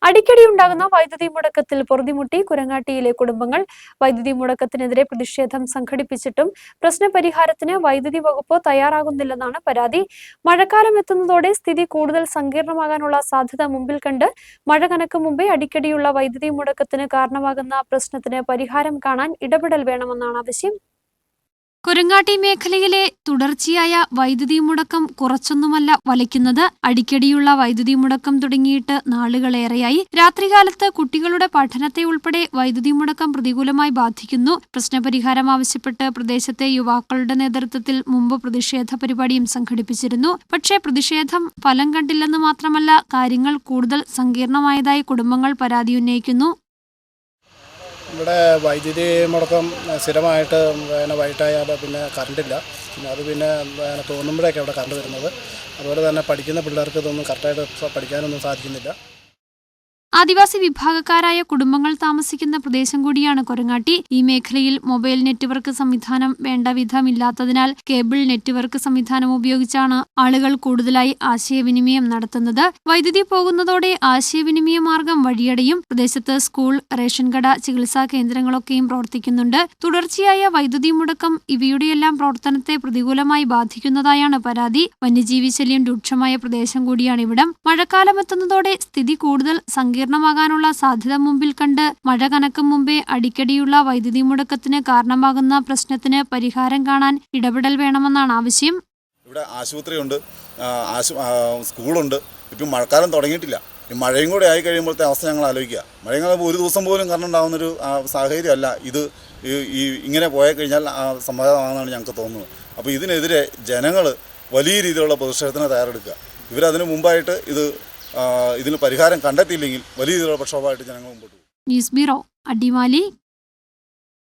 അടിക്കടി ഉണ്ടാകുന്ന വൈദ്യുതി മുടക്കത്തിൽ പൊറുതിമുട്ടി കുരങ്ങാട്ടിയിലെ കുടുംബങ്ങൾ. വൈദ്യുതി മുടക്കത്തിനെതിരെ പ്രതിഷേധം സംഘടിപ്പിച്ചിട്ടും പ്രശ്നപരിഹാരത്തിന് വൈദ്യുതി വകുപ്പ് തയ്യാറാകുന്നില്ലെന്നാണ് പരാതി. മഴക്കാലം എത്തുന്നതോടെ സ്ഥിതി കൂടുതൽ സങ്കീർണമാകാനുള്ള സാധ്യത മുമ്പിൽ കണ്ട് മഴ കനക്കും മുമ്പേ അടിക്കടിയുള്ള വൈദ്യുതി മുടക്കത്തിന് കാരണമാകുന്ന പ്രശ്നത്തിന് പരിഹാരം കാണാൻ ഇടപെടൽ വേണമെന്നാണ് ആവശ്യം. കുരങ്ങാട്ടി മേഖലയിലെ തുടർച്ചയായ വൈദ്യുതി മുടക്കം കുറച്ചൊന്നുമല്ല വലയ്ക്കുന്നത്. അടിക്കടിയുള്ള വൈദ്യുതി മുടക്കം തുടങ്ങിയിട്ട് നാളുകളേറെയായി. രാത്രികാലത്ത് കുട്ടികളുടെ പഠനത്തെ ഉൾപ്പെടെ വൈദ്യുതി മുടക്കം പ്രതികൂലമായി ബാധിക്കുന്നു. പ്രശ്നപരിഹാരം ആവശ്യപ്പെട്ട് പ്രദേശത്തെ യുവാക്കളുടെ നേതൃത്വത്തിൽ മുമ്പ് പ്രതിഷേധ പരിപാടിയും സംഘടിപ്പിച്ചിരുന്നു. പക്ഷേ പ്രതിഷേധം ഫലം കണ്ടില്ലെന്ന് മാത്രമല്ല, കാര്യങ്ങൾ കൂടുതൽ സങ്കീർണമായതായി കുടുംബങ്ങൾ പരാതിയുന്നയിക്കുന്നു. ഇവിടെ വൈദ്യുതി മുടക്കം സ്ഥിരമായിട്ട് വൈകിട്ടായാൽ പിന്നെ കറണ്ടില്ല. അത് തോന്നുമ്പോഴേക്കും അവിടെ കറണ്ട് വരുന്നത്. അതുപോലെ തന്നെ പഠിക്കുന്ന പിള്ളേർക്ക് ഇതൊന്നും കറക്റ്റായിട്ട് പഠിക്കാനൊന്നും സാധിക്കുന്നില്ല. ആദിവാസി വിഭാഗക്കാരായ കുടുംബങ്ങൾ താമസിക്കുന്ന പ്രദേശം കൂടിയാണ് കൊരങ്ങാട്ടി. ഈ മേഖലയിൽ മൊബൈൽ നെറ്റ്വർക്ക് സംവിധാനം വേണ്ട വിധമില്ലാത്തതിനാൽ കേബിൾ നെറ്റ്വർക്ക് സംവിധാനം ഉപയോഗിച്ചാണ് ആളുകൾ കൂടുതലായി ആശയവിനിമയം നടത്തുന്നത്. വൈദ്യുതി പോകുന്നതോടെ ആശയവിനിമയ മാർഗം വഴിയടയും. പ്രദേശത്ത് സ്കൂൾ, റേഷൻ കട, ചികിത്സാ കേന്ദ്രങ്ങളൊക്കെയും പ്രവർത്തിക്കുന്നുണ്ട്. തുടർച്ചയായ വൈദ്യുതി മുടക്കം ഇവയുടെയെല്ലാം പ്രവർത്തനത്തെ പ്രതികൂലമായി ബാധിക്കുന്നതായാണ് പരാതി. വന്യജീവി ശല്യം രൂക്ഷമായ പ്രദേശം കൂടിയാണ് ഇവിടം. മഴക്കാലമെത്തുന്നതോടെ സ്ഥിതി കൂടുതൽ സങ്കീർണമാകാനുള്ള സാധ്യത മുമ്പിൽ കണ്ട് മഴ കനക്കും മുമ്പേ അടിക്കടിയുള്ള വൈദ്യുതി മുടക്കത്തിന് കാരണമാകുന്ന പ്രശ്നത്തിന് പരിഹാരം കാണാൻ ഇടപെടൽ വേണമെന്നാണ് ആവശ്യം. ഇവിടെ ആശുപത്രിയുണ്ട്, സ്കൂളുണ്ട്. ഇപ്പം മഴക്കാലം തുടങ്ങിയിട്ടില്ല. ഈ മഴയും കൂടെ ആയി കഴിയുമ്പോഴത്തെ അവസ്ഥ ഞങ്ങൾ ആലോചിക്കുക. മഴയും ഒരു ദിവസം പോലും കറണ്ട് ഉണ്ടാകുന്നൊരു സാഹചര്യമല്ല ഇത്. ഇങ്ങനെ പോയി കഴിഞ്ഞാൽ സമ്മതമാണെന്നാണ് ഞങ്ങൾക്ക് തോന്നുന്നത്. അപ്പോൾ ഇതിനെതിരെ ജനങ്ങൾ വലിയ രീതിയിലുള്ള പ്രതിഷേധത്തിന് തയ്യാറെടുക്കുക. ഇവരതിന് മുമ്പായിട്ട് ഇതിന് പരിഹാരം കണ്ടെത്തിയില്ലെങ്കിൽ വലിയ രീതിയിലുള്ള പ്രക്ഷോഭമായിട്ട് ജനങ്ങൾ മുമ്പോട്ട് പോകും. News bureau, Adimali.